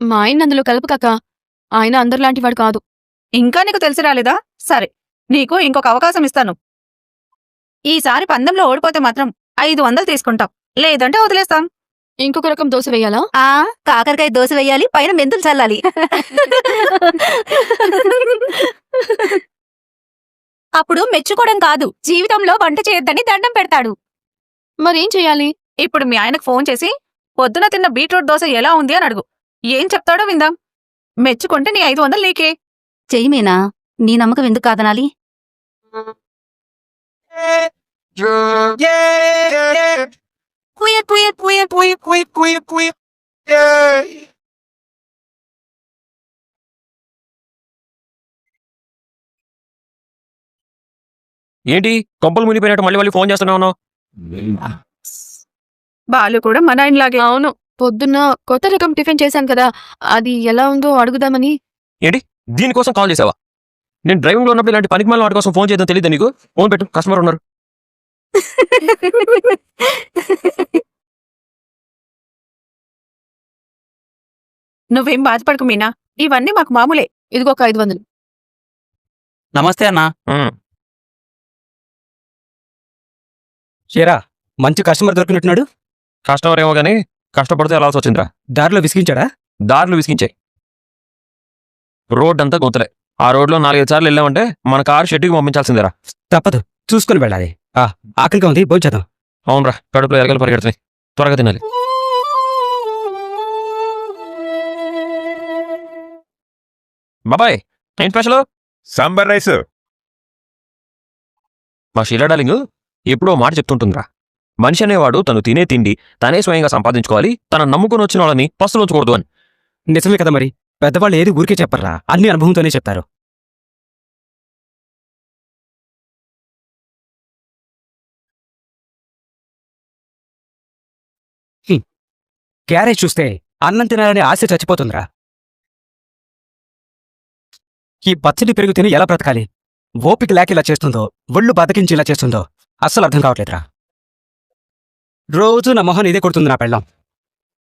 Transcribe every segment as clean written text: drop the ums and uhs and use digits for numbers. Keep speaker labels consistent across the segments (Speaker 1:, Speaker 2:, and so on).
Speaker 1: మా ఆయన అందులో కలుపుకక్క. ఆయన అందరిలాంటి వాడు కాదు.
Speaker 2: ఇంకా నీకు తెలిసి రాలేదా? సరే, నీకు ఇంకొక అవకాశం ఇస్తాను. ఈసారి పందెంలో ఓడిపోతే మాత్రం 500 తీసుకుంటాం, లేదంటే వదిలేస్తాం.
Speaker 1: ఇంకొక రకం దోశ వేయాలా?
Speaker 2: కాకరకాయ దోశ వేయాలి, పైన మెంతులు చల్లాలి. అప్పుడు మెచ్చుకోవడం కాదు, జీవితంలో వంట చేయొద్దని దండం పెడతాడు.
Speaker 1: మరేం చెయ్యాలి?
Speaker 2: ఇప్పుడు మీ ఆయనకు ఫోన్ చేసి పొద్దున తిన్న బీట్రూట్ దోశ ఎలా ఉంది అని అడుగు. ఏం చెప్తాడో విందాం. మెచ్చుకుంటే నీ 500 నీకే.
Speaker 3: చెయ్యి మీనా, నీ నమ్మకం ఎందుకు కాదనాలి?
Speaker 4: ఏంటి కొంపలు మునిపోయినట్టు మళ్ళీ మళ్ళీ ఫోన్ చేస్తున్నావు?
Speaker 2: బాలు కూడా మన ఆయనలాగే.
Speaker 1: అవును, పొద్దున్న కొత్త రకం టిఫిన్ చేశాను కదా, అది ఎలా ఉందో అడుగుదామని.
Speaker 4: ఏంటి దీనికోసం కాల్ చేసావా? నేను డ్రైవింగ్ లో ఉన్నప్పుడు ఇలాంటి పనికి మళ్ళీ వాటి కోసం ఫోన్ చేద్దాం తెలియదు నీకు? ఫోన్ పెట్టు, కస్టమర్ ఉన్నారు.
Speaker 2: నువ్వేం బాధపడకు మీనా, ఇవన్నీ మాకు మామూలే.
Speaker 1: ఇదిగో ఒక 500.
Speaker 5: నమస్తే అన్నా.
Speaker 4: ఉమ్,
Speaker 5: షేరా, మంచి కస్టమర్ దొరికినట్టున్నాడు.
Speaker 4: కస్టమర్ ఏమో గానీ కష్టపడితే వెళ్ళాల్సి వచ్చిందిరా.
Speaker 5: దారిలో విసిగించాడా?
Speaker 4: దారులు విసిగించాయి. రోడ్ అంతా గుంతలే. ఆ రోడ్లో 4-5 సార్లు వెళ్ళామంటే మన కారు షెడ్యూకి పంపించాల్సిందేరా.
Speaker 5: తప్పదు, చూసుకుని వెళ్ళాలి. ఆకలిగా ఉంది, భోజనం.
Speaker 4: అవునరా, కడుపులో ఎరగలు పరిగెడుతున్నాయి, త్వరగా తినాలి. బాబాయ్, ఏం స్పెషల్?
Speaker 6: సాంబార్ రైస్.
Speaker 4: మా షీలా డార్లింగ్ ఎప్పుడో మాట చెప్తుంటుందిరా, మనిషి అనేవాడు తను తినే తిండి తనే స్వయంగా సంపాదించుకోవాలి, తన నమ్ముకుని వచ్చిన వాళ్ళని పస్తులుంచకూడదు అని.
Speaker 5: నిజమే కదా మరి, పెద్దవాళ్ళు ఏది ఊరికే చెప్పర్రా, అన్ని అనుభవంతోనే చెప్తారు. క్యారేజ్ చూస్తే అన్నం తినాలనే ఆశ చచ్చిపోతుందిరా. ఈ పచ్చడి పెరుగు తిని ఎలా బ్రతకాలి? ఓపిక లేక ఇలా చేస్తుందో, ఒళ్ళు బతికించి ఇలా చేస్తుందో అస్సలు అర్థం కావట్లేదురా. రోజు నా మొహన్ ఇదే కొడుతుంది నా పెళ్ళాం.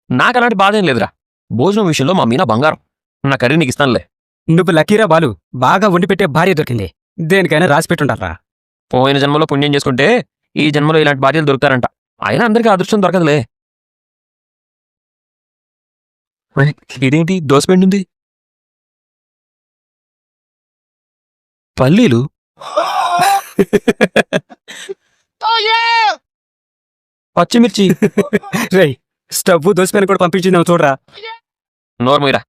Speaker 4: నాకు అలాంటి బాధ ఏం లేదురా. భోజనం విషయంలో మా మీనా బంగారం. నా కర్రీ నీకు ఇస్తానులే.
Speaker 5: నువ్వు లక్కీరా బాలు, బాగా వండిపెట్టే భార్య దొరికింది. దేనికైనా రాసిపెట్టుంటారా.
Speaker 4: పోయిన జన్మలో పుణ్యం చేసుకుంటే ఈ జన్మలో ఇలాంటి భార్యలు దొరుకుతారంట. అయినా అందరికీ అదృష్టం దొరకదులే. ఇదేంటి దోసపిండి ఉంది, పల్లీలు, పచ్చిమిర్చి.
Speaker 5: రేయ్, స్టవ్ దోసిపోయిన కూడా పంపించిందేమో చూడరా.
Speaker 4: నోర్మీరా.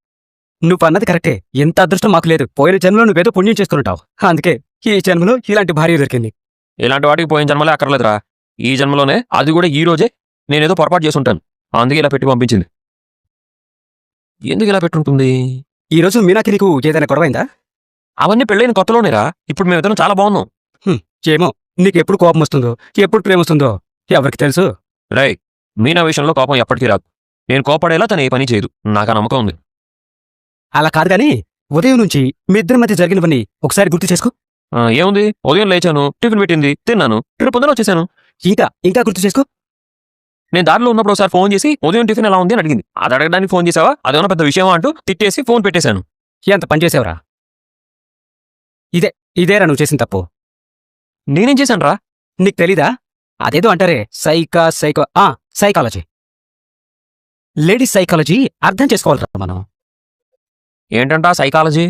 Speaker 5: నువ్వు అన్నది కరెక్టే, ఎంత అదృష్టం మాకు లేదు. పోయిన జన్మలో నువ్వేదో పుణ్యం చేసుకుంటావు, అందుకే ఈ జన్మలో ఇలాంటి భార్య దొరికింది.
Speaker 4: ఇలాంటి వాటికి పోయిన జన్మలే అక్కర్లేదురా, ఈ జన్మలోనే, అది కూడా ఈ రోజే నేనేదో పొరపాటు చేసుంటాను, అందుకే ఇలా పెట్టి పంపించింది. ఎందుకు ఇలా పెట్టుంటుంది?
Speaker 5: ఈ రోజు మీనాకి నీకు ఏదైనా గొడవైందా?
Speaker 4: అవన్నీ పెళ్ళైన కొత్తలోనేరా. ఇప్పుడు మేమిద్దరం చాలా బాగున్నాం.
Speaker 5: ఏమో, నీకెప్పుడు కోపం వస్తుందో, ఎప్పుడు ప్రేమ వస్తుందో ఎవరికి తెలుసు.
Speaker 4: రై, మీనా విషయంలో కోపం ఎప్పటికీ రాదు. నేను కోపడేలా తను ఏ పని చేయదు, నాకు ఆ నమ్మకం ఉంది.
Speaker 5: అలా కాదు గాని, ఉదయం నుంచి మీ ఇద్దరి మధ్య జరిగినవన్నీ ఒకసారి గుర్తు చేసుకో.
Speaker 4: ఏముంది, ఉదయం లేచాను, టిఫిన్ పెట్టింది, తిన్నాను, రేపు పొద్దున వచ్చేసాను.
Speaker 5: ఇంకా గుర్తు చేసుకో.
Speaker 4: నేను దారిలో ఉన్నప్పుడు ఒకసారి ఫోన్ చేసి ఉదయం టిఫిన్ ఎలా ఉంది అని అడిగింది. అది అడగడానికి ఫోన్ చేసావా, అదేమన్నా పెద్ద విషయమా అంటూ తిట్టేసి ఫోన్ పెట్టేశాను.
Speaker 5: ఎంత పని చేసావురా. ఇదేరా నువ్వు చేసిన తప్పు.
Speaker 4: నేనేం చేశాను రా?
Speaker 5: నీకు తెలీదా? అదేదో అంటారే సైకాలజీ. లేడీస్ సైకాలజీ అర్థం చేసుకోవాలరా మనం.
Speaker 4: ఏంటంటా సైకాలజీ?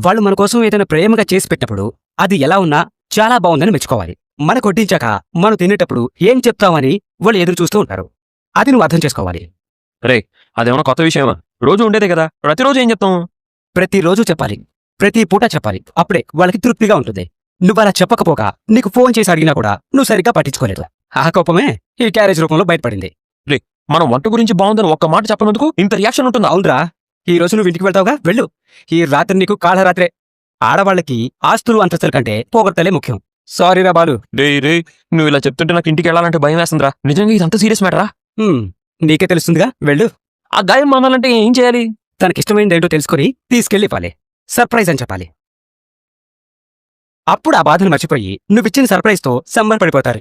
Speaker 5: వాళ్ళు మన కోసం ఏదైనా ప్రేమగా చేసి పెట్టినప్పుడు అది ఎలా ఉన్నా చాలా బాగుందని మెచ్చుకోవాలి. మన కొట్టించాక మనం తినేటప్పుడు ఏం చెప్తామని వాళ్ళు ఎదురు చూస్తూ ఉంటారు. అది నువ్వు అర్థం చేసుకోవాలి.
Speaker 4: రే, అదేమన్నా కొత్త విషయమా? రోజు ఉండేదే కదా, ప్రతిరోజు ఏం చెప్తాం?
Speaker 5: ప్రతిరోజు చెప్పాలి, ప్రతి పూట చెప్పాలి, అప్పుడే వాళ్ళకి తృప్తిగా ఉంటుంది. నువ్వలా చెప్పకపోగా నీకు ఫోన్ చేసి అడిగినా కూడా నువ్వు సరిగ్గా పట్టించుకోలేదు. ఆ కోపమే ఈ క్యారేజ్ రూపంలో బయటపడింది.
Speaker 4: రే, మనం వంట గురించి బాగుందని ఒక్క మాట చెప్పనందుకు ఇంత రియాక్షన్ ఉంటుందా?
Speaker 5: అవునరా, ఈ రోజు నువ్వు ఇంటికి వెళ్తావుగా, వెళ్ళు. ఈ రాత్రి నీకు కాళరాత్రే. ఆడవాళ్ళకి ఆస్తులు అంతస్తుల కంటే పోగొట్టలే ముఖ్యం. సారీరా బాలు.
Speaker 4: రే, నువ్వు ఇలా చెప్తుంటే నాకు ఇంటికి వెళ్ళాలంటే భయం వేస్తుందిరా. నిజంగా ఇదంతా సీరియస్ మ్యాటరా?
Speaker 5: నీకే తెలుస్తుందిగా, వెళ్ళు.
Speaker 4: ఆ గాయం మానాలంటే ఏం చేయాలి?
Speaker 5: తనకిష్టమైందేంటో తెలుసుకుని తీసుకెళ్ళి ఇవ్వాలి. సర్ప్రైజ్ అని చెప్పాలి. అప్పుడు ఆ బాధను మర్చిపోయి నువ్విచ్చిన సర్ప్రైజ్తో సంబరపడిపోతారు.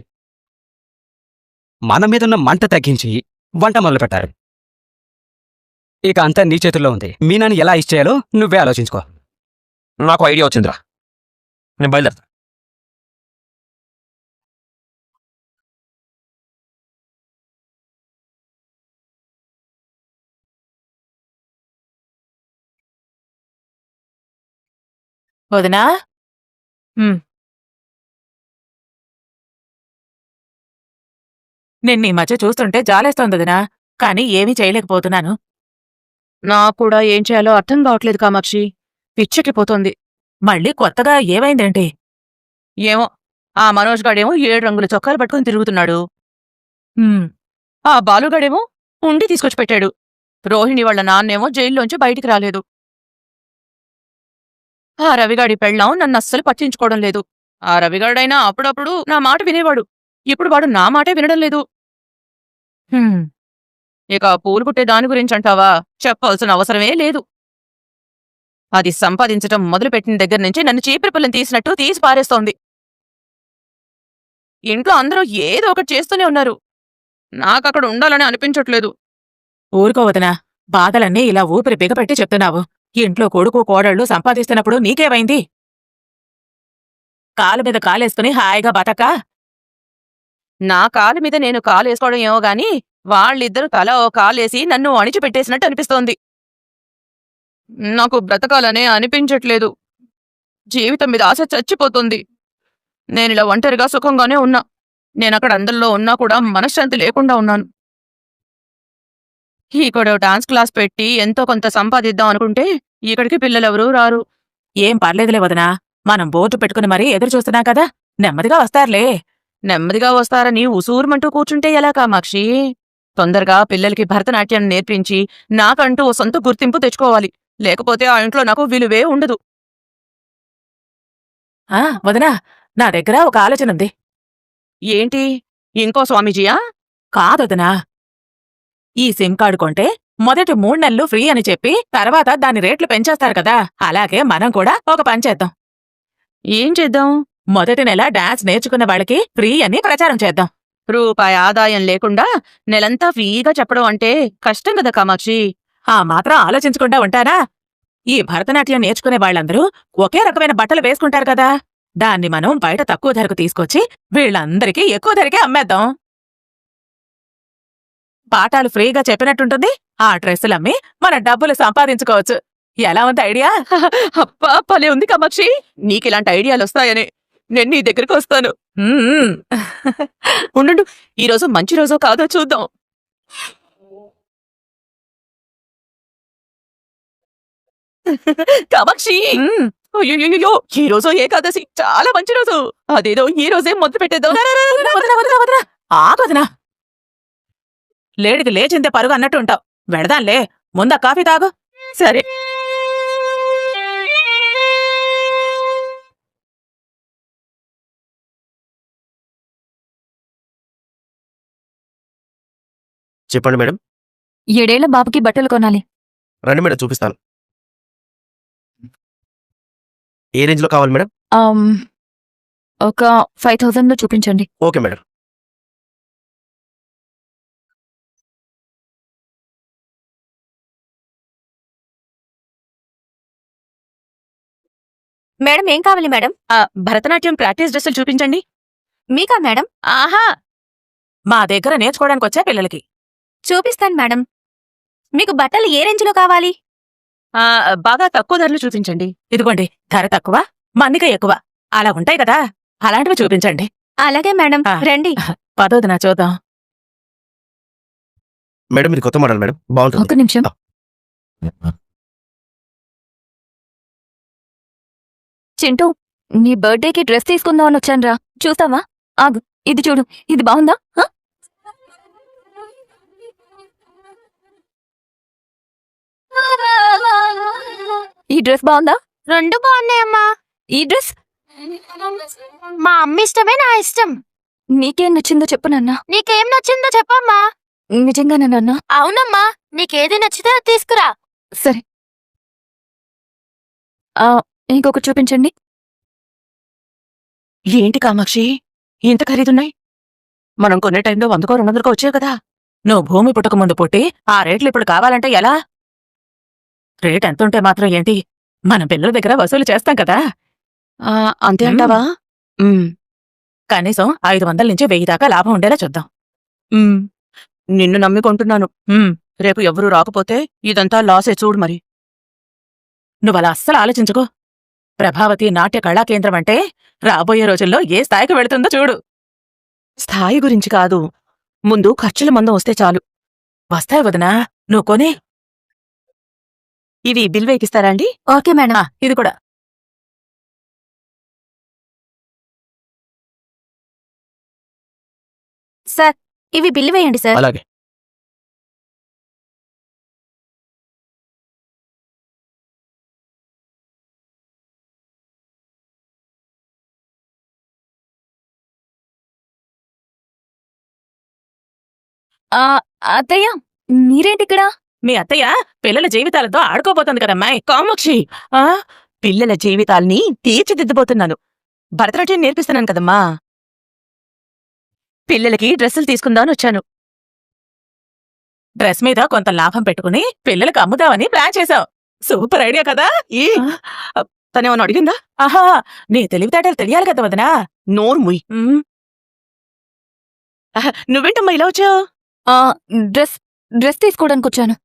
Speaker 5: మన మీదున్న మంట తగ్గించి వంట మొదలుపెట్టారు. ఇక అంతా నీ చేతుల్లో ఉంది. మీనాని ఎలా ఇచ్చేయాలో నువ్వే ఆలోచించుకో.
Speaker 4: నాకు ఐడియా వచ్చిందిరా, నేను బయలుదేరతా.
Speaker 2: వదినా నిన్న ఈ మధ్య చూస్తుంటే జాలేస్తోంది వదినా, కానీ ఏమీ చేయలేకపోతున్నాను.
Speaker 1: నాకు కూడా ఏం చేయాలో అర్థం కావట్లేదు కామాక్షి. పిచ్చెక్కిపోతోంది.
Speaker 2: మళ్ళీ కొత్తగా ఏమైందేంటి?
Speaker 1: ఏమో, ఆ మనోజ్ గాడేమో 7 రంగుల చొక్కాలు పట్టుకుని తిరుగుతున్నాడు. ఆ బాలుగాడేమో ఉండి తీసుకొచ్చి పెట్టాడు. రోహిణి వాళ్ళ నాన్నేమో జైల్లోంచి బయటికి రాలేదు. ఆ రవిగాడి పెళ్ళాం నన్ను అస్సలు పట్టించుకోవడం లేదు. ఆ రవిగాడైనా అప్పుడప్పుడు నా మాట వినేవాడు. ఇప్పుడు వాడు నా మాటే వినడం లేదు. ఇక పూలు పుట్టే దాని గురించి అంటావా? చెప్పాల్సిన అవసరమే లేదు. అది సంపాదించటం మొదలుపెట్టిన దగ్గర నుంచి నన్ను చీపిరి పుల్లని తీసినట్టు తీసి పారేస్తోంది. ఇంట్లో అందరూ ఏదో ఒకటి చేస్తూనే ఉన్నారు. నాకక్కడ ఉండాలని అనిపించట్లేదు.
Speaker 2: ఊరుకో వదినా, బాధలన్నీ ఇలా ఊపిరి బిగపెట్టి చెప్తున్నావు. ఇంట్లో కొడుకు కోడళ్ళు సంపాదిస్తున్నప్పుడు నీకేమైంది? కాలు మీద కాలేసుకుని హాయిగా బతకా.
Speaker 1: నా కాలు మీద నేను కాలేసుకోవడం ఏమో గాని వాళ్ళిద్దరూ తల ఓ కాలేసి నన్ను అణిచిపెట్టేసినట్టు అనిపిస్తోంది. నాకు బ్రతకాలనే అనిపించట్లేదు. జీవితం మీద ఆశ చచ్చిపోతుంది. నేనిలా ఒంటరిగా సుఖంగానే ఉన్నా. నేనక్కడ అందరిలో ఉన్నా కూడా మనశ్శాంతి లేకుండా ఉన్నాను. ఇక్కడ డాన్స్ క్లాస్ పెట్టి ఎంతో కొంత సంపాదిద్దాం అనుకుంటే ఇక్కడికి పిల్లలెవరూ రారు.
Speaker 2: ఏం పర్లేదులే వదినా, మనం బోర్డు పెట్టుకుని మరీ ఎదురు చూస్తున్నాం కదా, నెమ్మదిగా వస్తారులే.
Speaker 1: నెమ్మదిగా వస్తారని ఉసూరుమంటూ కూర్చుంటే ఎలా కామాక్షి? తొందరగా పిల్లలకి భరతనాట్యం నేర్పించి నాకంటూ ఓ సొంత గుర్తింపు తెచ్చుకోవాలి. లేకపోతే ఆ ఇంట్లో నాకు విలువే ఉండదు.
Speaker 2: వదినా, నా దగ్గర ఒక ఆలోచనుంది.
Speaker 1: ఏంటి? ఇంకో స్వామీజీయా?
Speaker 2: కాదొదినా, ఈ సిమ్ కార్డు కొంటే మొదటి 3 నెలలు ఫ్రీ అని చెప్పి తర్వాత దాని రేట్లు పెంచేస్తారు కదా, అలాగే మనం కూడా ఒక పని చేద్దాం.
Speaker 1: ఏం చేద్దాం?
Speaker 2: మొదటి నెల డాన్స్ నేర్చుకున్న వాళ్ళకి ఫ్రీ అని ప్రచారం చేద్దాం.
Speaker 1: రూపాయి ఆదాయం లేకుండా నెలంతా ఫ్రీగా చెప్పడం అంటే కష్టం కదా కామాక్షి.
Speaker 2: ఆ మాత్రం ఆలోచించకుండా ఉంటారా? ఈ భరతనాట్యం నేర్చుకునే వాళ్ళందరూ ఒకే రకమైన బట్టలు వేసుకుంటారు కదా, దాన్ని మనం బయట తక్కువ ధరకు తీసుకొచ్చి వీళ్ళందరికీ ఎక్కువ ధరకే అమ్మేద్దాం. పాఠాలు ఫ్రీగా చెప్పినట్టుంటుంది, ఆ డ్రెస్సులమ్మి మన డబ్బులు సంపాదించుకోవచ్చు. ఎలా ఉంది ఐడియా?
Speaker 1: అబ్బా, భలే ఉంది కామాక్షి. నీకిలాంటి ఐడియాలు వస్తాయని నేను నీ దగ్గరికి వస్తాను. ఉండు, ఈరోజు మంచి రోజో కాదో చూద్దాం. కామాక్షి, అయ్యో, ఈ రోజు ఏకాదశి, చాలా మంచి రోజు. అదేదో ఈ రోజే మొదలు పెట్టేద్దాం.
Speaker 2: ఆగొదినా, లేడికి లేచిందే పరుగు అన్నట్టు ఉంటావు. వెడదాంలే, ముందా కాఫీ తాగు.
Speaker 1: సరే.
Speaker 6: చెప్పండి మేడం.
Speaker 1: 7 ఏళ్ల బాబుకి బట్టలు కొనాలి.
Speaker 6: రండి మేడం, చూపిస్తాను. ఏ రేంజ్ లో కావాలి మేడం?
Speaker 1: ఒక 5000 లో చూపించండి.
Speaker 6: Okay madam.
Speaker 3: మేడం ఏం కావాలి మేడం?
Speaker 1: భరతనాట్యం ప్రాక్టీస్ డ్రెస్సులు చూపించండి.
Speaker 3: మీకా మేడం?
Speaker 2: ఆహా, మా దగ్గర నేర్చుకోవడానికి వచ్చే పిల్లలకి.
Speaker 3: చూపిస్తాను మేడం. మీకు బట్టలు ఏ రేంజ్లో కావాలి?
Speaker 1: బాగా తక్కువ ధరలు చూపించండి.
Speaker 2: ఇదిగోండి, ధర తక్కువ మన్నిక ఎక్కువ అలా ఉంటాయి కదా, అలాంటివి చూపించండి.
Speaker 3: అలాగే మేడం, రండి.
Speaker 2: పదోదినా చూద్దాం.
Speaker 6: మేడం ఇది కొత్త మోడల్ మేడం,
Speaker 1: ఒక
Speaker 6: బాగుంటుంది.
Speaker 1: నిమిషం. చింటూ, నీ బర్త్డేకి డ్రెస్ తీసుకుందామని వచ్చానురా. చూస్తావా? ఆగు, ఇది చూడు, ఇది బాగుందా? ఈ డ్రెస్ బాగుందా?
Speaker 3: 2 బాగున్నాయమ్మా.
Speaker 1: ఈ డ్రెస్
Speaker 3: మా అమ్మ ఇష్టమే నా ఇష్టం.
Speaker 1: నీకేం నచ్చిందో చెప్పు నాన్న.
Speaker 3: నీకేం నచ్చిందో చెప్పమ్మా.
Speaker 1: నిజంగానే నాన్న?
Speaker 3: అవునమ్మా, నీకేది నచ్చితే అది తీసుకురా.
Speaker 1: సరే. ఇంకొకటి చూపించండి.
Speaker 2: ఏంటి కామాక్షి, ఇంత ఖరీదున్నాయి? మనం కొనే టైంలో 100కో 200కో వచ్చాయి కదా. నువ్వు భూమి పుట్టక ముందు పుట్టి ఆ రేట్లు ఇప్పుడు కావాలంటే ఎలా? రేట్ ఎంత ఉంటే మాత్రం ఏంటి, మన పిల్లల దగ్గర వసూలు చేస్తాం కదా.
Speaker 1: అంతే అంటావా?
Speaker 2: కనీసం 500 నుంచి 1000 దాకా లాభం ఉండేలా చూద్దాం.
Speaker 1: నిన్ను నమ్మి కొంటున్నాను. రేపు ఎవరూ రాకపోతే ఇదంతా లాసే చూడు మరి.
Speaker 2: నువ్వలా అస్సలు ఆలోచించుకో. ప్రభావతి నాట్య కళా కేంద్రం అంటే రాబోయే రోజుల్లో ఏ స్థాయికి వెళుతుందో చూడు.
Speaker 1: స్థాయి గురించి కాదు, ముందు ఖర్చుల మందం వస్తే చాలు.
Speaker 2: వస్తాయి వదినా, నువ్వు కొని.
Speaker 1: ఇవి బిల్ వేకిస్తారా అండి?
Speaker 3: Okay madam.
Speaker 2: ఇది కూడా.
Speaker 3: సార్, ఇవి బిల్లు వేయండి సార్.
Speaker 6: అలాగే.
Speaker 3: అత్తయ్య, మీరేంటిక్కడ?
Speaker 2: మీ అత్తయ్య పిల్లల జీవితాలతో ఆడుకోబోతుంది కదమ్మాయి.
Speaker 1: కామాక్షి, పిల్లల జీవితాల్ని తీర్చిదిద్దబోతున్నాను. భరతనాట్యం నేర్పిస్తున్నాను కదమ్మా. పిల్లలకి డ్రెస్సులు తీసుకుందామని వచ్చాను.
Speaker 2: డ్రెస్ మీద కొంత లాభం పెట్టుకుని పిల్లలకు అమ్ముదామని ప్లాన్ చేశావు. సూపర్ ఐడియా కదా.
Speaker 1: తనేమన్నా అడిగిందా?
Speaker 2: ఆహా, నీ తెలివితేటలు తెలియాలి కదా వదినా.
Speaker 1: నోరు ముయ్. నువ్వేంటమ్మా ఇలా వచ్చావు?
Speaker 3: డ్రెస్ తీసుకోవడానికి వచ్చాను.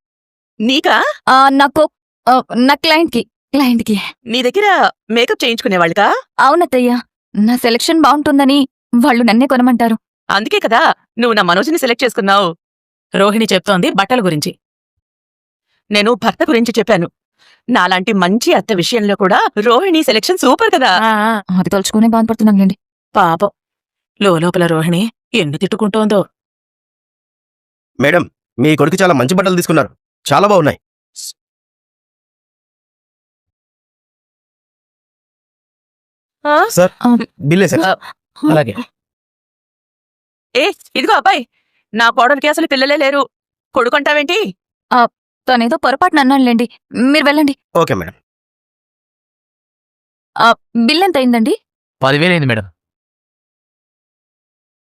Speaker 1: నీకా?
Speaker 3: నాకు నా క్లయింట్కి.
Speaker 1: నీ దగ్గర మేకప్ చేయించుకునేవాళ్ళకా?
Speaker 3: అవునత్తయ్య, నా సెలక్షన్ బాగుంటుందని వాళ్ళు నన్నే కొనమంటారు.
Speaker 1: అందుకే కదా నువ్వు నా మనోజ్ని సెలెక్ట్ చేసుకున్నావు.
Speaker 2: రోహిణి చెప్తోంది బట్టల గురించి.
Speaker 1: నేను భర్త గురించి చెప్పాను. నాలాంటి మంచి అత్త విషయంలో కూడా రోహిణి సెలెక్షన్ సూపర్ కదా.
Speaker 3: అది తలుచుకునే బాధపడుతున్నాంలేండి.
Speaker 2: పాపం, లోపల రోహిణి ఎన్ని తిట్టుకుంటోందో.
Speaker 6: మేడం, మీ కొడుకు చాలా మంచి బట్టలు తీసుకున్నారు, చాలా బాగున్నాయి. సార్, బిల్లే సార్.
Speaker 5: అలాగే.
Speaker 1: ఇదిగో అబ్బాయి, నా కోడలికి అసలు పిల్లలే లేరు, కొడుకుంటావేంటి?
Speaker 3: తనేదో పొరపాటున అన్నానులేండి, మీరు వెళ్ళండి.
Speaker 6: Okay madam.
Speaker 3: బిల్ ఎంత అయిందండి?
Speaker 7: 10,000 అయింది మేడం.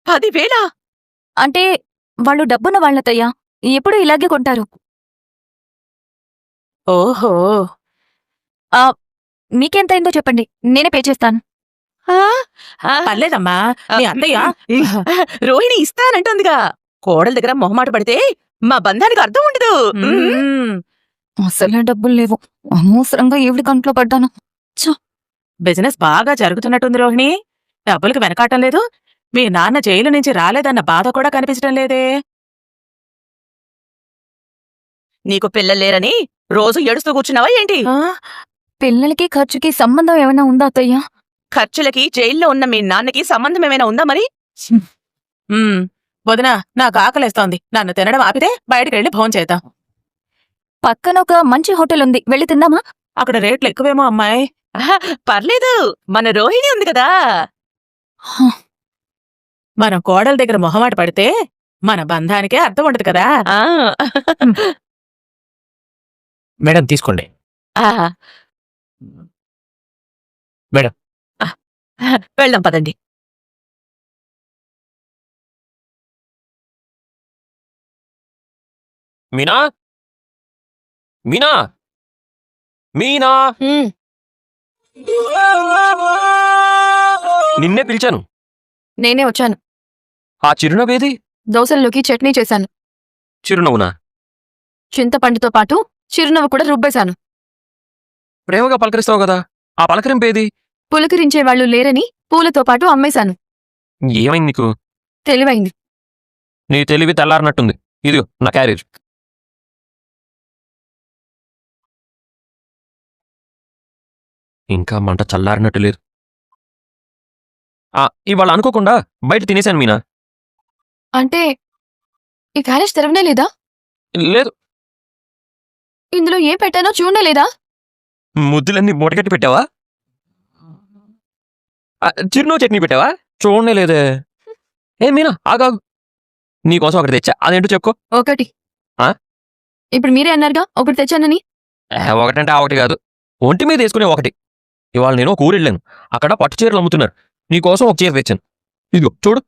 Speaker 1: 10,000?
Speaker 3: అంటే వాళ్ళు డబ్బున్న వాళ్ళతయ్యా, ఎప్పుడూ ఇలాగే కొంటారు.
Speaker 2: ఓహో,
Speaker 3: మీకెంతయిందో చెప్పండి, నేనే పే చేస్తాను.
Speaker 2: పర్లేదమ్మా. మీ అత్తయ్య
Speaker 1: రోహిణి ఇస్తానంటుందిగా. కోడల దగ్గర మొహమాట పడితే మా బంధానికి అర్థం ఉండదు.
Speaker 3: అసలే డబ్బులు లేవు, అనవసరంగా ఈవిడి కంట్లో పడ్డాను.
Speaker 2: బిజినెస్ బాగా జరుగుతున్నట్టుంది రోహిణి. డబ్బులకు వెనకాటం లేదు. మీ నాన్న జైలు నుంచి రాలేదన్న బాధ కూడా కనిపించడం లేదే.
Speaker 1: నీకు పిల్లలు లేరని రోజు ఏడుస్తూ కూర్చున్నావా ఏంటి?
Speaker 3: పిల్లలకి ఖర్చుకి సంబంధం ఏమైనా ఉందా అత్తయ్యా?
Speaker 1: ఖర్చులకి జైల్లో ఉన్న మీ నాన్నకి సంబంధం ఏమైనా ఉందా మరి?
Speaker 2: వదినా, నాకు ఆకలేస్తోంది. నన్ను తినడం ఆపితే బయటకెళ్ళి భోం చేద్దాం.
Speaker 3: పక్కన ఒక మంచి హోటల్ ఉంది, వెళ్ళి తిందామా?
Speaker 2: అక్కడ రేట్లు ఎక్కువేమో అమ్మాయి.
Speaker 1: పర్లేదు, మన రోహిణి ఉంది కదా.
Speaker 2: మనం కోడల దగ్గర మొహమాట పడితే మన బంధానికే అర్థం ఉండదు కదా.
Speaker 7: మేడం తీసుకోండి. మేడం.
Speaker 1: వెళ్దాం పదండి.
Speaker 4: మీనా, మీనా, మీనా, నిన్నే పిలిచాను.
Speaker 3: నేనే వచ్చాను.
Speaker 4: ఆ చిరునవ్వేది?
Speaker 3: దోశల్లోకి చట్నీ చేశాను.
Speaker 4: చిరునవ్వునా?
Speaker 3: చింతపండుతో పాటు చిరునవ్వు కూడా రుబ్బేశాను.
Speaker 4: ప్రేమగా పలకరిస్తావు కదా, ఆ పలకరింపేది?
Speaker 3: పులకరించేవాళ్లు లేరని పూలతో పాటు అమ్మేశాను.
Speaker 4: ఏమైంది నీకు?
Speaker 3: తెలివైంది.
Speaker 4: నీ తెలివి తెల్లారినట్టుంది. ఇదిగో నా క్యారేజ్. ఇంకా మంట చల్లారినట్టు లేదు. ఇవాళ అనుకోకుండా బయట తినేశాను మీనా.
Speaker 3: అంటే ఈ క్యారేజ్ తెరవనే లేదా?
Speaker 4: లేదు.
Speaker 3: ఇందులో ఏం పెట్టానో చూడనే లేదా?
Speaker 4: ముద్దులన్నీ మూటగట్టి పెట్టావా? చిరునవ్వు చట్నీ పెట్టావా? చూడనే లేదే. ఏ మీనా, ఆగాగు, నీకోసం ఒకటి తెచ్చా, అదేంటో చెప్పుకో.
Speaker 3: ఒకటి? ఇప్పుడు మీరే అన్నారుగా ఒకటి తెచ్చానని.
Speaker 4: ఒకటంటే ఒకటి కాదు, ఒంటి మీద వేసుకునే ఒకటి. ఇవాళ నేను ఒక ఊరు వెళ్ళాను, అక్కడ పట్టు చీరలు అమ్ముతున్నారు. నీకోసం ఒక చీర తెచ్చాను, ఇదిగో చూడు.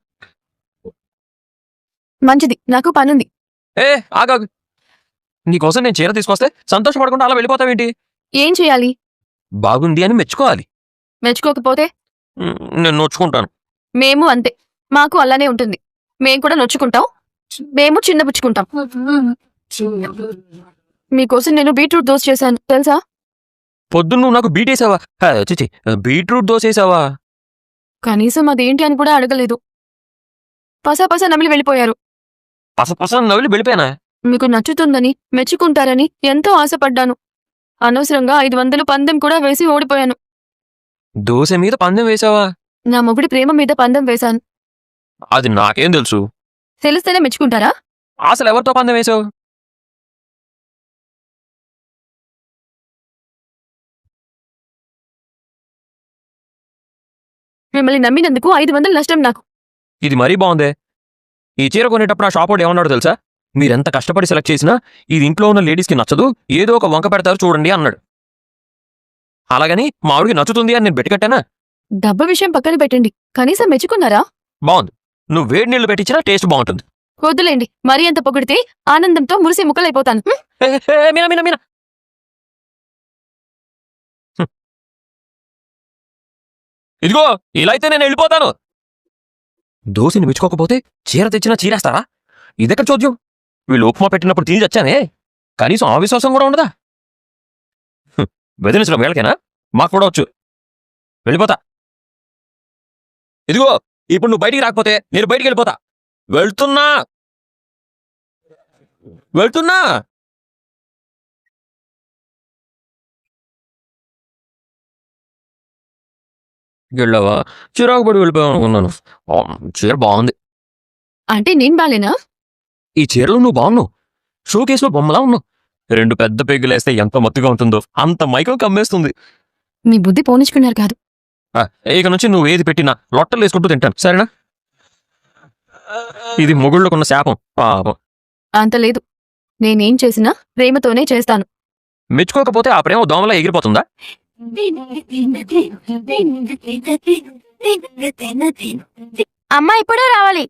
Speaker 3: మంచిది, నాకు పనుంది.
Speaker 4: ఆగాగు, నీకోసం నేను చీర తీసుకొస్తే సంతోషపడకుండా అలా వెళ్ళిపోతావేంటి?
Speaker 3: ఏం చేయాలి?
Speaker 4: బాగుంది అని మెచ్చుకోవాలి.
Speaker 3: మెచ్చుకోకపోతే?
Speaker 4: నేను నొచ్చుకుంటాను.
Speaker 3: మేము అంతే, మాకు అలానే ఉంటుంది. మేము కూడా నొచ్చుకుంటాం, మేము చిన్నపుచ్చుకుంటాం. మీకోసం నేను బీట్రూట్ దోశ చేశాను తెలుసా?
Speaker 4: పొద్దున్న నువ్వు నాకు బీటేసావా? చిచి, బీట్రూట్ దోశ వేసావా?
Speaker 3: కనీసం అదేంటి అని కూడా అడగలేదు. పసా నమిలి వెళ్ళిపోయారు.
Speaker 4: పసపస నవ్వులు వెళ్ళిపోయానా?
Speaker 3: మీకు నచ్చుతుందని, మెచ్చుకుంటారని ఎంతో ఆశపడ్డాను. అనవసరంగా 500 పందెం కూడా వేసి ఓడిపోయాను.
Speaker 4: దోశ మీద పందెం వేసావా?
Speaker 3: నా మొగుడి ప్రేమ మీద పందెం వేశాను.
Speaker 4: అది నాకేం తెలుసు?
Speaker 3: తెలిస్తేనే మెచ్చుకుంటారా?
Speaker 4: అసలు ఎవరితో పందెం వేసావు?
Speaker 3: మిమ్మల్ని నమ్మినందుకు 500 నష్టం నాకు.
Speaker 4: ఇది మరీ బాగుందే. ఈ చీర కొనేటప్పుడు ఆ షాపోడు ఏమన్నాడు తెలుసా? మీరెంత కష్టపడి సెలెక్ట్ చేసినా ఇది ఇంట్లో ఉన్న లేడీస్కి నచ్చదు, ఏదో ఒక వంక పెడతారు చూడండి అన్నాడు. అలాగని మా ఆవిడికి నచ్చుతుంది అని నేను బెట్టుకట్టానా?
Speaker 3: డబ్బు విషయం పక్కన పెట్టండి, కనీసం మెచ్చుకున్నారా?
Speaker 4: బాగుంది. నువ్వు వేడి నీళ్లు పెట్టించినా టేస్ట్ బాగుంటుంది.
Speaker 3: వద్దులేండి, మరీ అంత పొగిడితే ఆనందంతో మురిసి ముక్కలైపోతాను.
Speaker 4: మీనా మీనా మీనా ఇదిగో ఇలా అయితే నేను వెళ్ళిపోతాను. దోశని మెచ్చుకోకపోతే చీర తెచ్చినా చీరేస్తారా? ఇదెక్కడ చోద్యం? వీళ్ళు ఉప్మా పెట్టినప్పుడు తిని చచ్చానే, కనీసం ఆ విశ్వాసం కూడా ఉండదా? బెదిరించడం వీళ్ళకేనా? మాకు కూడా వచ్చు. వెళ్ళిపోతా. ఇదిగో ఇప్పుడు నువ్వు బయటికి రాకపోతే నేను బయటికి వెళ్ళిపోతా. వెళ్తున్నా వెళ్తున్నా వెళ్ళావా? చిరాకు పడి వెళ్ళిపోయావు అనుకున్నాను. చీర బాగుంది.
Speaker 3: అంటే నేను బాలేనా?
Speaker 4: ఈ చీరలో నువ్వు బాగున్నావు. షోకేస్లో బొమ్మలా ఉన్నావు. 2 పెద్ద పెగ్గులేస్తే ఎంత మత్తుగా ఉంటుందో అంత మైకం కమ్మేస్తుంది.
Speaker 3: మీ బుద్ధి పోనిచ్చుకున్నారు కాదు.
Speaker 4: ఇక నుంచి నువ్వు ఏది పెట్టినా లొట్టలు వేసుకుంటూ తింటాను, సరేనా? ఇది మొగుళ్ళకున్న శాపం. పాపం.
Speaker 3: అంత లేదు, నేనేం చేసినా ప్రేమతోనే చేస్తాను.
Speaker 4: మెచ్చుకోకపోతే ఆ ప్రేమ దోమలా ఎగిరిపోతుందా?
Speaker 3: అమ్మ ఇప్పుడే రావాలి.